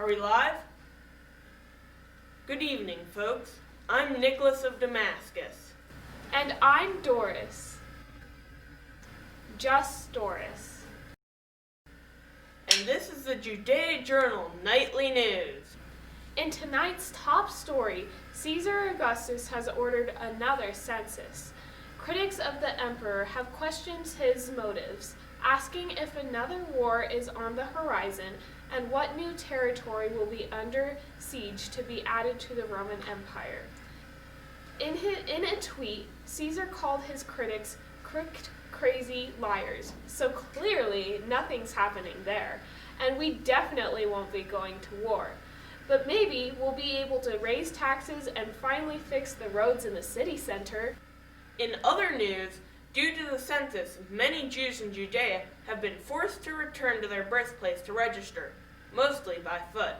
Are we live? Good evening, folks. I'm Nicholas of Damascus. And I'm Doris. Just Doris. And this is the Judea Journal Nightly News. In tonight's top story, Caesar Augustus has ordered another census. Critics of the emperor have questioned his motives, asking if another war is on the horizon and what new territory will be under siege to be added to the Roman Empire. In a tweet, Caesar called his critics crooked, crazy liars, so clearly nothing's happening there, and we definitely won't be going to war. But maybe we'll be able to raise taxes and finally fix the roads in the city center. In other news, due to the census, many Jews in Judea have been forced to return to their birthplace to register, mostly by foot.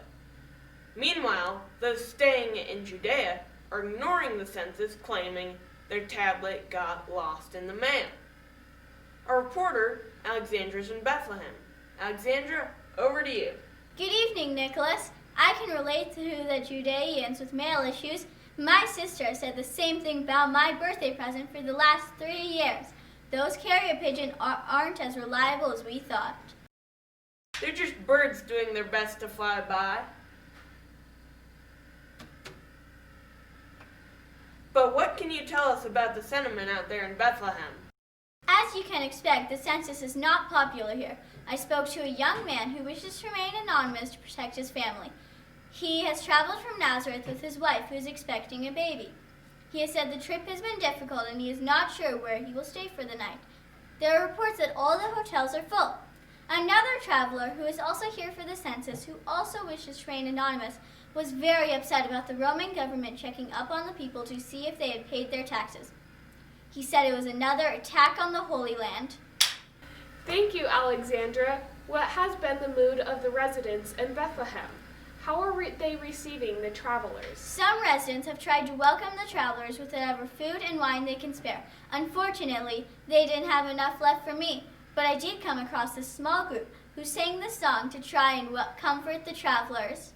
Meanwhile, those staying in Judea are ignoring the census, claiming their tablet got lost in the mail. Our reporter, Alexandra, is in Bethlehem. Alexandra, over to you. Good evening, Nicholas. I can relate to the Judeans with mail issues. My sister said the same thing about my birthday present for the last 3 years. Those carrier pigeons aren't as reliable as we thought. They're just birds doing their best to fly by. But what can you tell us about the sentiment out there in Bethlehem? As you can expect, the census is not popular here. I spoke to a young man who wishes to remain anonymous to protect his family. He has traveled from Nazareth with his wife, who is expecting a baby. He has said the trip has been difficult and he is not sure where he will stay for the night. There are reports that all the hotels are full. Another traveler, who is also here for the census, who also wishes to remain anonymous, was very upset about the Roman government checking up on the people to see if they had paid their taxes. He said it was another attack on the Holy Land. Thank you, Alexandra. What has been the mood of the residents in Bethlehem? How are they receiving the travelers? Some residents have tried to welcome the travelers with whatever food and wine they can spare. Unfortunately, they didn't have enough left for me, but I did come across a small group who sang the song to try and comfort the travelers.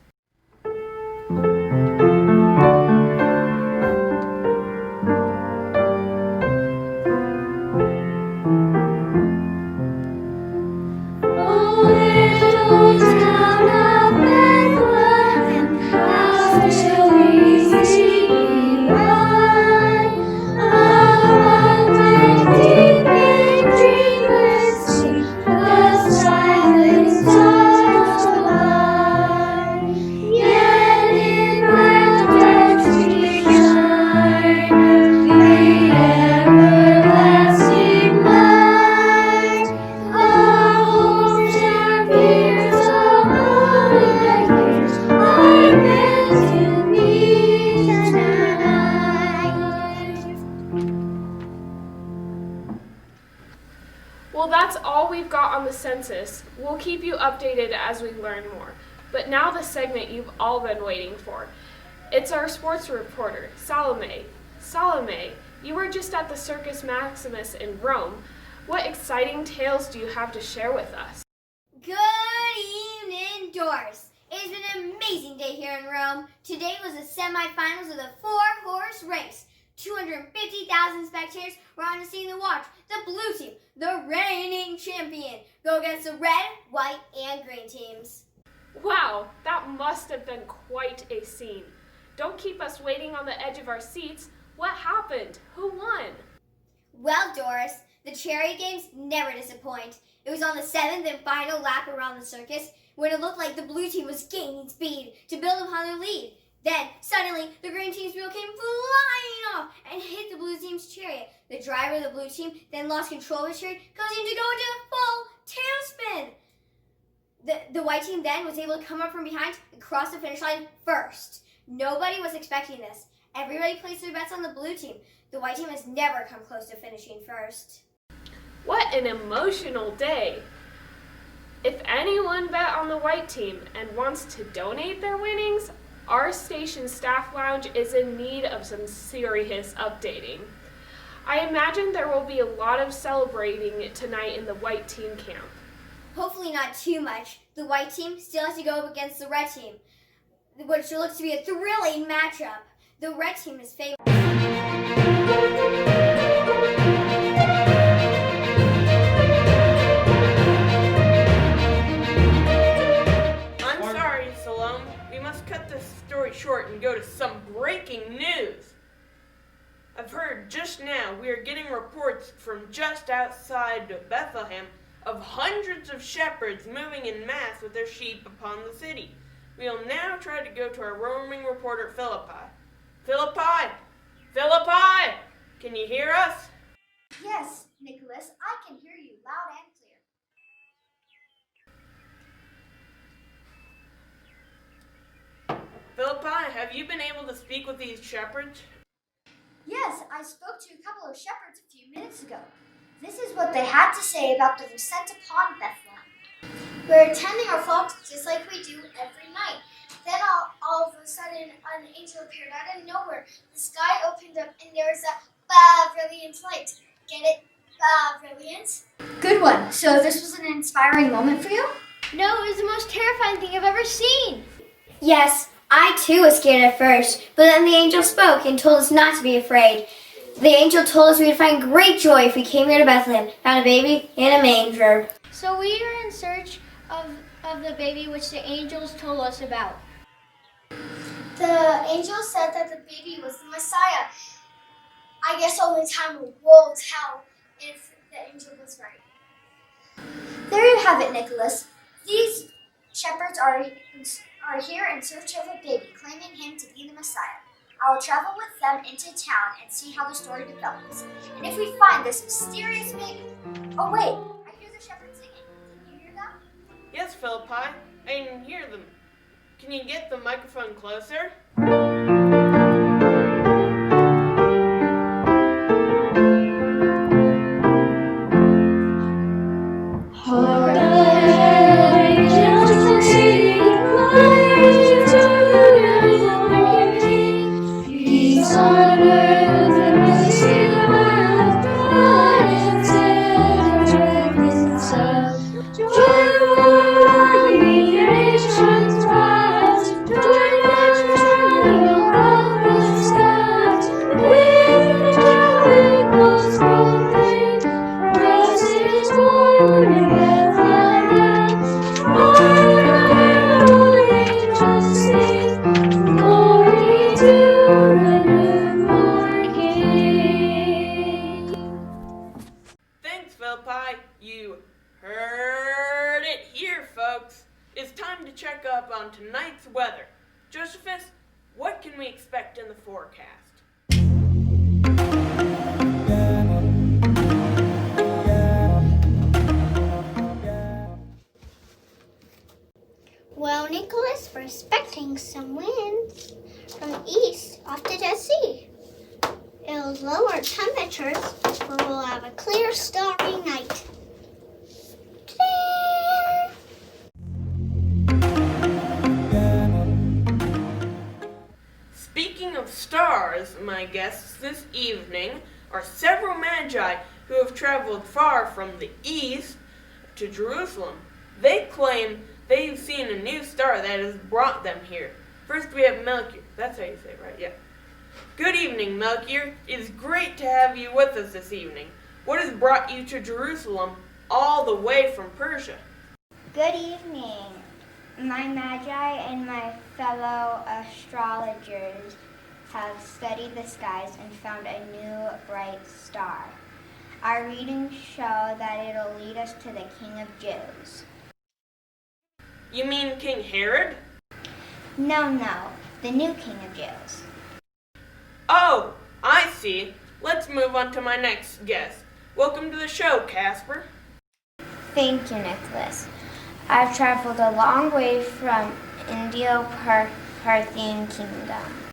Well, that's all we've got on the census. We'll keep you updated as we learn more. But now the segment you've all been waiting for. It's our sports reporter, Salome. Salome, you were just at the Circus Maximus in Rome. What exciting tales do you have to share with us? Good evening, Doris. It's been an amazing day here in Rome. Today was the semifinals of the 4-horse race. 250,000 spectators were on the scene to watch the blue team, the reigning champion, go against the red, white, and green teams. Wow, that must have been quite a scene. Don't keep us waiting on the edge of our seats. What happened? Who won? Well, Doris, the chariot games never disappoint. It was on the 7th and final lap around the circus when it looked like the blue team was gaining speed to build upon their lead. Then, suddenly, the green team's wheel came flying off and hit the blue team's chariot. The driver of the blue team then lost control of his chariot, causing him to go into a full tailspin. The white team then was able to come up from behind and cross the finish line first. Nobody was expecting this. Everybody placed their bets on the blue team. The white team has never come close to finishing first. What an emotional day. If anyone bet on the white team and wants to donate their winnings, our station staff lounge is in need of some serious updating. I imagine there will be a lot of celebrating tonight in the white team camp. Hopefully not too much. The white team still has to go up against the red team, which looks to be a thrilling matchup. The red team is favored. I'm sorry, Salome. We must cut this story short and go to some breaking news. I've heard just now we are getting reports from just outside of Bethlehem of hundreds of shepherds moving in mass with their sheep upon the city. We'll now try to go to our roaming reporter, Philippi. Philippi! Philippi! Can you hear us? Yes, Nicholas, I can hear you loud and clear. Philippi, have you been able to speak with these shepherds? Yes, I spoke to a couple of shepherds a few minutes ago. This is what they had to say about the descent upon Bethlehem. We're attending our flocks just like we do every night. Then all of a sudden, an angel appeared out of nowhere. The sky opened up and there was a brilliant light. Get it? Brilliant? Good one. So this was an inspiring moment for you? No, it was the most terrifying thing I've ever seen. Yes, I too was scared at first, but then the angel spoke and told us not to be afraid. The angel told us we would find great joy if we came here to Bethlehem, found a baby in a manger. So we are in search of the baby which the angels told us about. The angel said that the baby was the Messiah. I guess only time will tell if the angel was right. There you have it, Nicholas. These shepherds are here in search of a baby, claiming him to be the Messiah. I will travel with them into town and see how the story develops. And if we find this mysterious baby... Oh wait, I hear the shepherds singing. Can you hear them? Yes, Philippi, I can hear them. Can you get the microphone closer? Thanks, Philippi. You heard it here, folks. It's time to check up on tonight's weather. Josephus, what can we expect in the forecast? Well, Nicholas, we're expecting some winds from the east off the Dead Sea. It'll lower temperatures, but we'll have a clear, starry night. Ta-da! Speaking of stars, my guests this evening are several magi who have traveled far from the east to Jerusalem. They claim they've seen a new star that has brought them here. First we have Melchior. That's how you say it, right? Yeah. Good evening, Melchior. It is great to have you with us this evening. What has brought you to Jerusalem all the way from Persia? Good evening. My magi and my fellow astrologers have studied the skies and found a new bright star. Our readings show that it'll lead us to the King of Jews. You mean King Herod? No, the new King of Jews. Oh, I see. Let's move on to my next guest. Welcome to the show, Casper. Thank you, Nicholas. I've traveled a long way from Indo-Parthian Kingdom.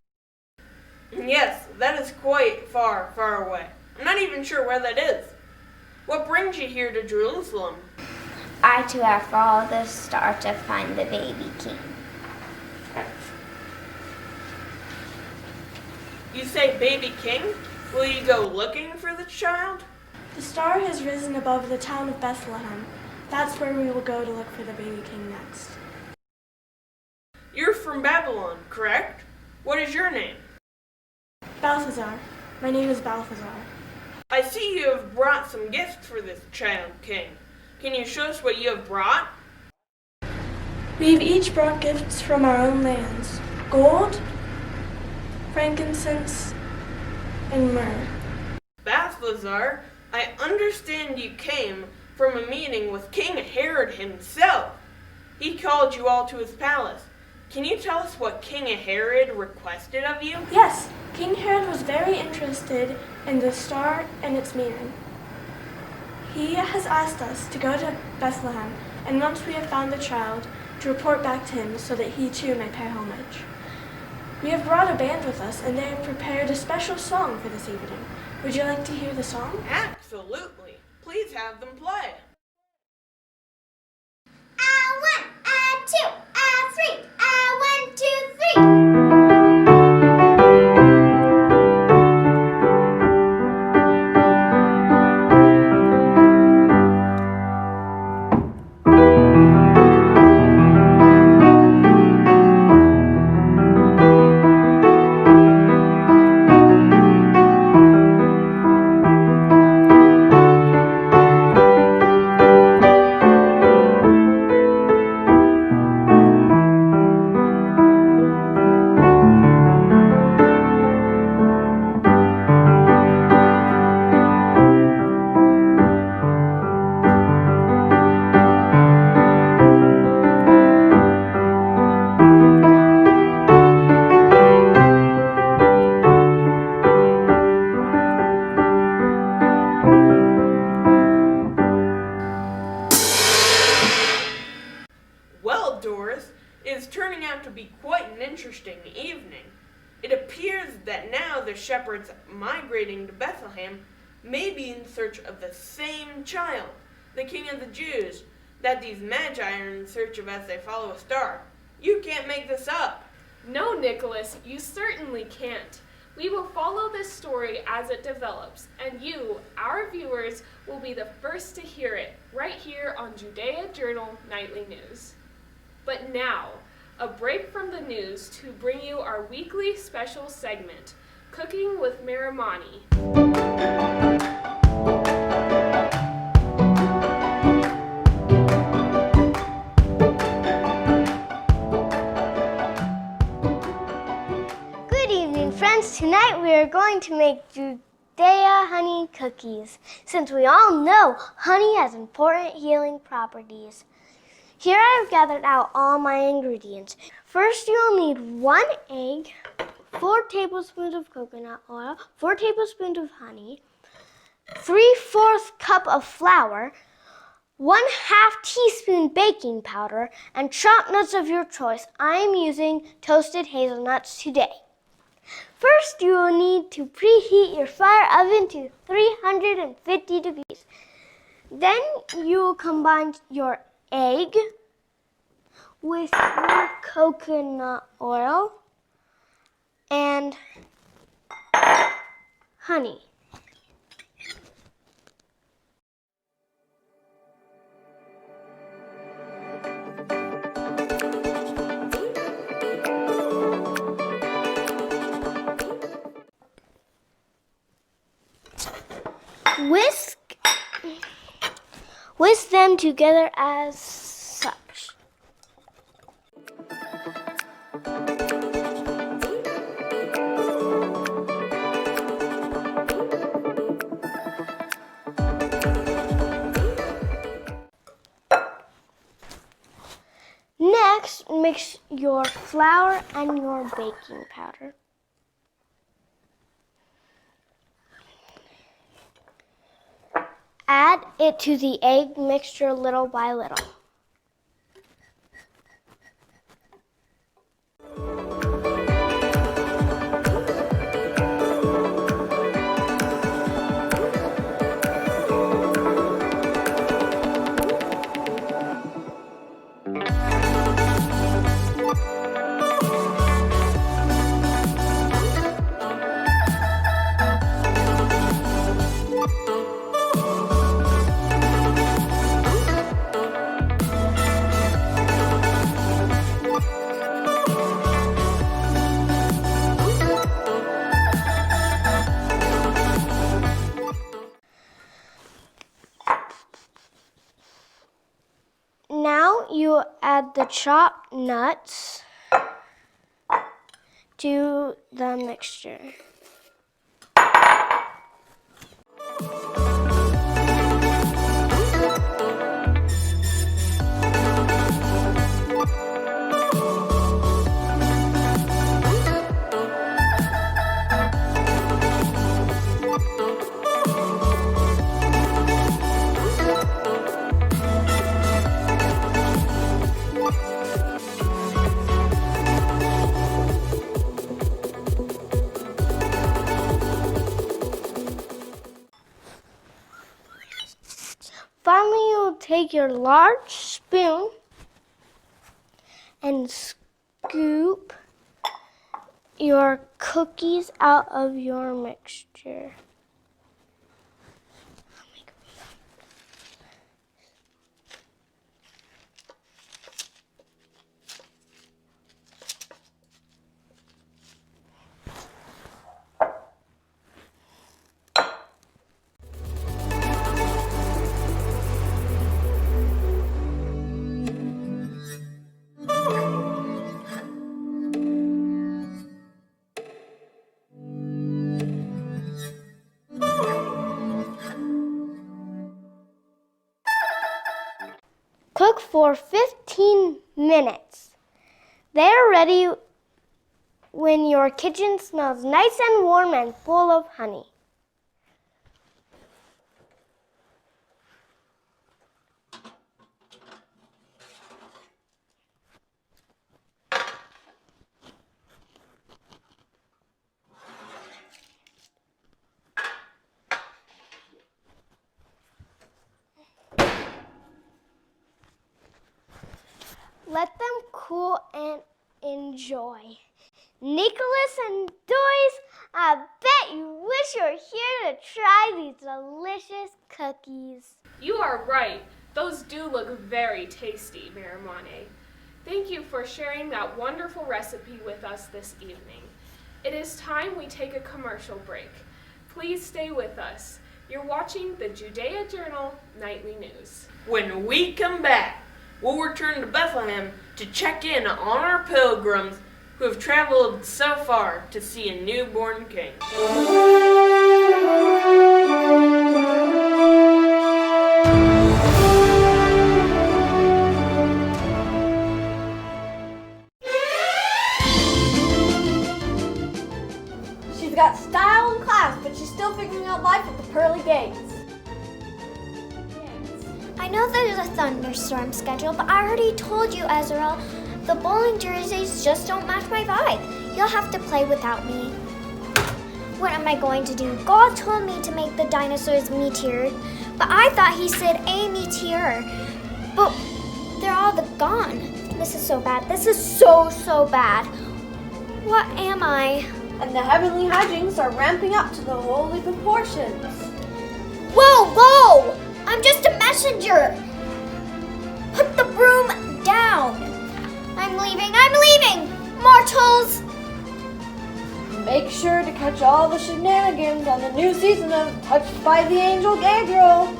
Yes, that is quite far, far away. I'm not even sure where that is. What brings you here to Jerusalem? I too have followed the star to find the baby king. You say baby king? Will you go looking for the child? The star has risen above the town of Bethlehem. That's where we will go to look for the baby king next. You're from Babylon, correct? What is your name? Balthazar. My name is Balthazar. I see you have brought some gifts for this child king. Can you show us what you have brought? We have each brought gifts from our own lands. Gold, frankincense, and myrrh. Balthazar, I understand you came from a meeting with King Herod himself. He called you all to his palace. Can you tell us what King Herod requested of you? Yes, King Herod was very interested in the star and its meaning. He has asked us to go to Bethlehem, and once we have found the child, to report back to him so that he too may pay homage. We have brought a band with us, and they have prepared a special song for this evening. Would you like to hear the song? Absolutely. Please have them play. One, two, three. 1, 2, 3. Well, Doris, it is turning out to be quite an interesting evening. It appears that now the shepherds migrating to Bethlehem may be in search of the same child, the King of the Jews, that these magi are in search of as they follow a star. You can't make this up. No, Nicholas, you certainly can't. We will follow this story as it develops, and you, our viewers, will be the first to hear it right here on Judea Journal Nightly News. But now, a break from the news to bring you our weekly special segment, Cooking with Miramani. Good evening, friends. Tonight we are going to make Judea honey cookies. Since we all know honey has important healing properties. Here I have gathered out all my ingredients. First, you'll need 1 egg, 4 tablespoons of coconut oil, 4 tablespoons of honey, 3/4 cup of flour, 1/2 teaspoon baking powder, and chopped nuts of your choice. I am using toasted hazelnuts today. First, you will need to preheat your fire oven to 350 degrees. Then you will combine your egg with your coconut oil and honey. Whisk them together as such. Next, mix your flour and your baking powder. Add it to the egg mixture little by little. add the chopped nuts to the mixture. Finally, you'll take your large spoon and scoop your cookies out of your mixture. Cook for 15 minutes. They are ready when your kitchen smells nice and warm and full of honey. Let them cool and enjoy. Nicholas and Doris, I bet you wish you were here to try these delicious cookies. You are right. Those do look very tasty, Marimane. Thank you for sharing that wonderful recipe with us this evening. It is time we take a commercial break. Please stay with us. You're watching the Judea Journal Nightly News. When we come back, we'll return to Bethlehem to check in on our pilgrims who have traveled so far to see a newborn king. She's got style and class, but she's still figuring out life at the pearly gates. I know there's a thunderstorm scheduled, but I already told you, Ezra. The bowling jerseys just don't match my vibe. You'll have to play without me. What am I going to do? God told me to make the dinosaurs meteor, but I thought he said a meteor. But they're all gone. This is so bad. This is so bad. What am I? And the heavenly hijinks are ramping up to the holy proportions. Whoa! I'm just a messenger. Put the broom down. I'm leaving, mortals. Make sure to catch all the shenanigans on the new season of Touched by the Angel Gabriel.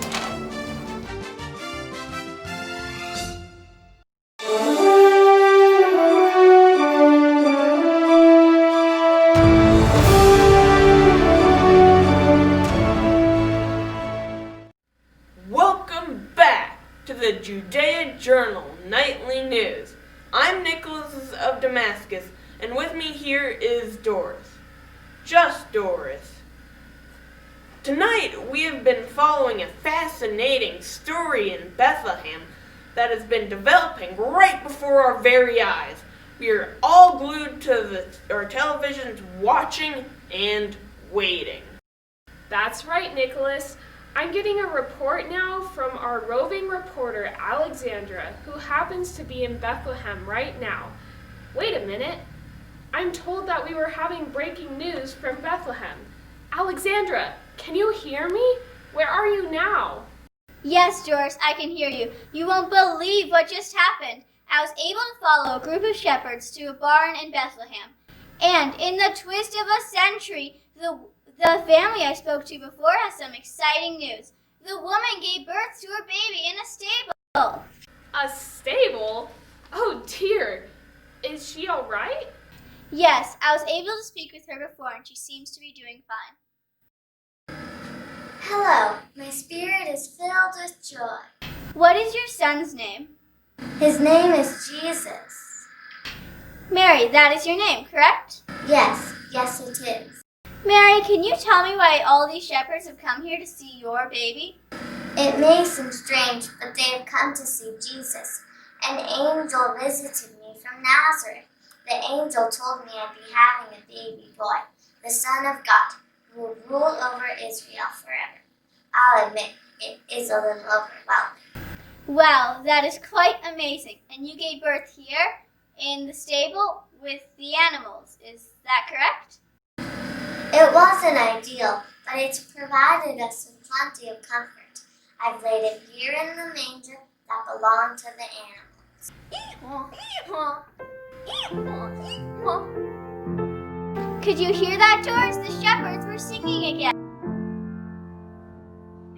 Welcome back to the Judea Journal Nightly News. I'm Nicholas of Damascus, and with me here is Doris. Just Doris. Tonight we have been following a fascinating story in Bethlehem that has been developing right before our very eyes. We are all glued to our televisions watching and waiting. That's right, Nicholas. I'm getting a report now from our roving reporter, Alexandra, who happens to be in Bethlehem right now. Wait a minute. I'm told that we were having breaking news from Bethlehem. Alexandra, can you hear me? Where are you now? Yes, Doris, I can hear you. You won't believe what just happened. I was able to follow a group of shepherds to a barn in Bethlehem. And in the twist of a century, the family I spoke to before has some exciting news. The woman gave birth to her baby in a stable. A stable? Oh dear, is she all right? Yes, I was able to speak with her before and she seems to be doing fine. Hello, my spirit is filled with joy. What is your son's name? His name is Jesus. Mary, that is your name, correct? Yes, it is. Mary, can you tell me why all these shepherds have come here to see your baby? It may seem strange, but they have come to see Jesus. An angel visited me from Nazareth. The angel told me I'd be having a baby boy, the Son of God, who will rule over Israel forever. I'll admit, it is a little overwhelming. Well, that is quite amazing. And you gave birth here in the stable with the animals, is that correct? It wasn't ideal, but it's provided us with plenty of comfort. I've laid it here in the manger that belonged to the animals. Could you hear that, Doris? The shepherds were singing again.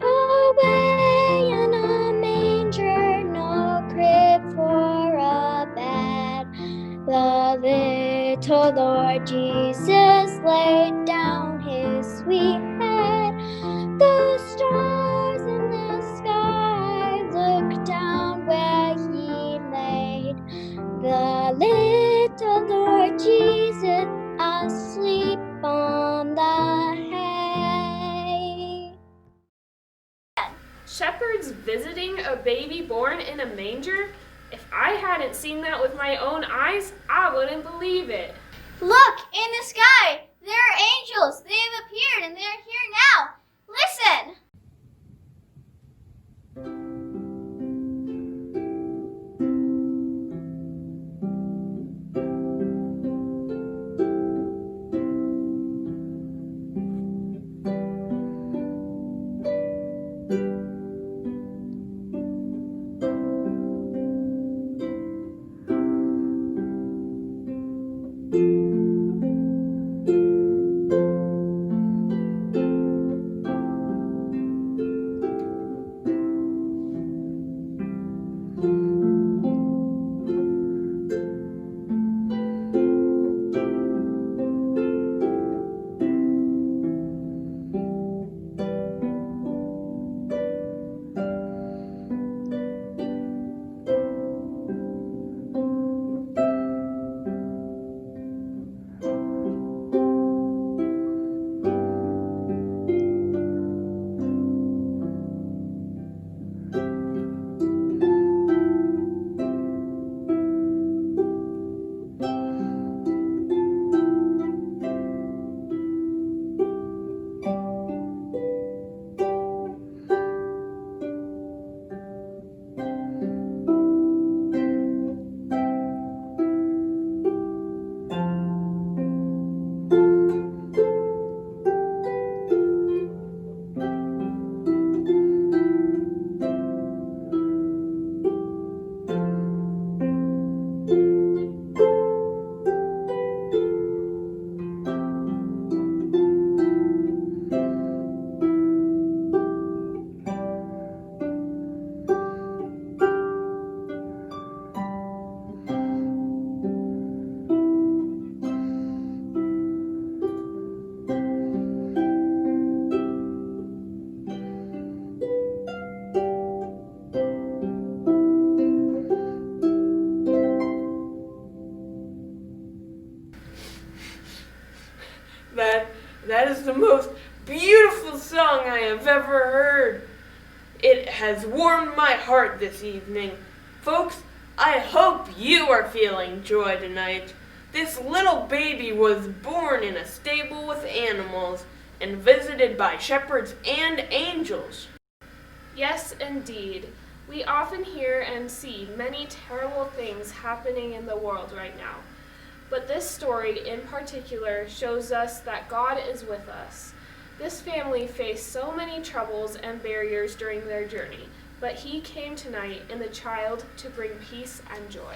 Away in a manger, no crib for a bed. The little Lord Jesus laid down his sweet head. The stars in the sky looked down where he laid. The little Lord Jesus asleep on the hay. Shepherds visiting a baby born in a manger? If I hadn't seen that with my own eyes, I wouldn't believe it. Look, in the sky! There are angels! They have appeared and they are here now! Listen! That is the most beautiful song I have ever heard. It has warmed my heart this evening. Folks, I hope you are feeling joy tonight. This little baby was born in a stable with animals and visited by shepherds and angels. Yes, indeed. We often hear and see many terrible things happening in the world right now. But this story in particular shows us that God is with us. This family faced so many troubles and barriers during their journey, but He came tonight in the child to bring peace and joy.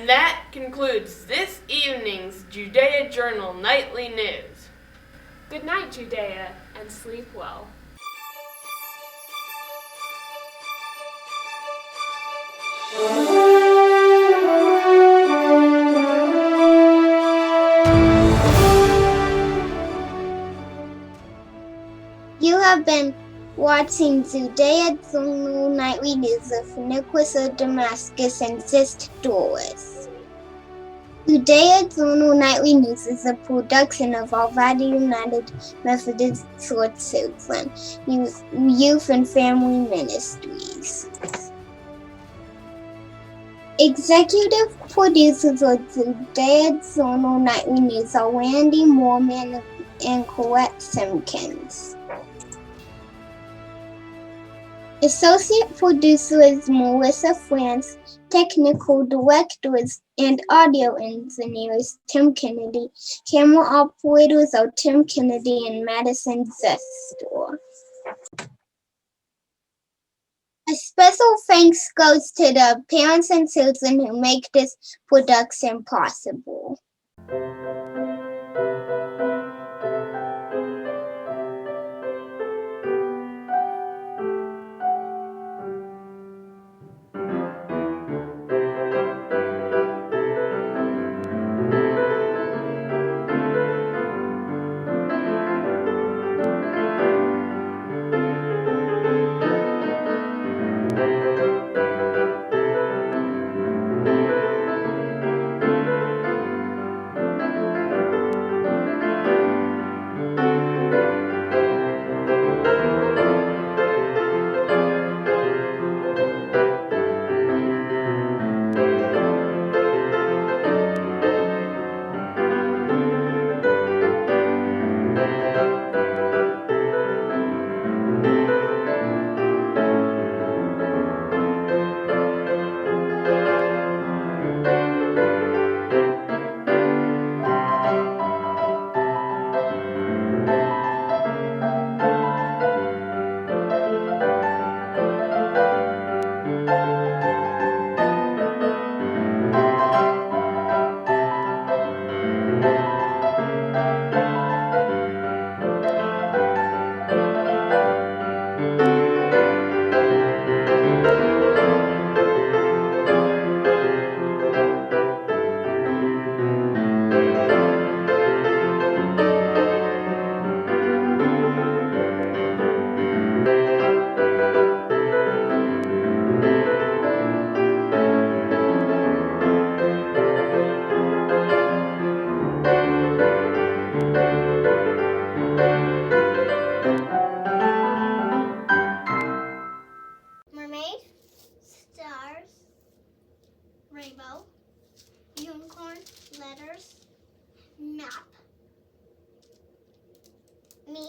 And that concludes this evening's Judea Journal Nightly News. Good night, Judea, and sleep well. You have been watching Judea Journal Nightly News of Nicholas of Damascus and Sister Doris. Judea Journal Nightly News is a production of Arvada United Methodist Church Children, Youth and Family Ministries. Executive producers of Judea Journal Nightly News are Randy Moorman and Colette Simpkins. Associate producer is Melissa France. Technical directors and audio engineers Tim Kennedy. Camera operators are Tim Kennedy and Madison Zestor. A special thanks goes to the parents and children who make this production possible. Mermaid, stars, rainbow, unicorn, letters, map, me,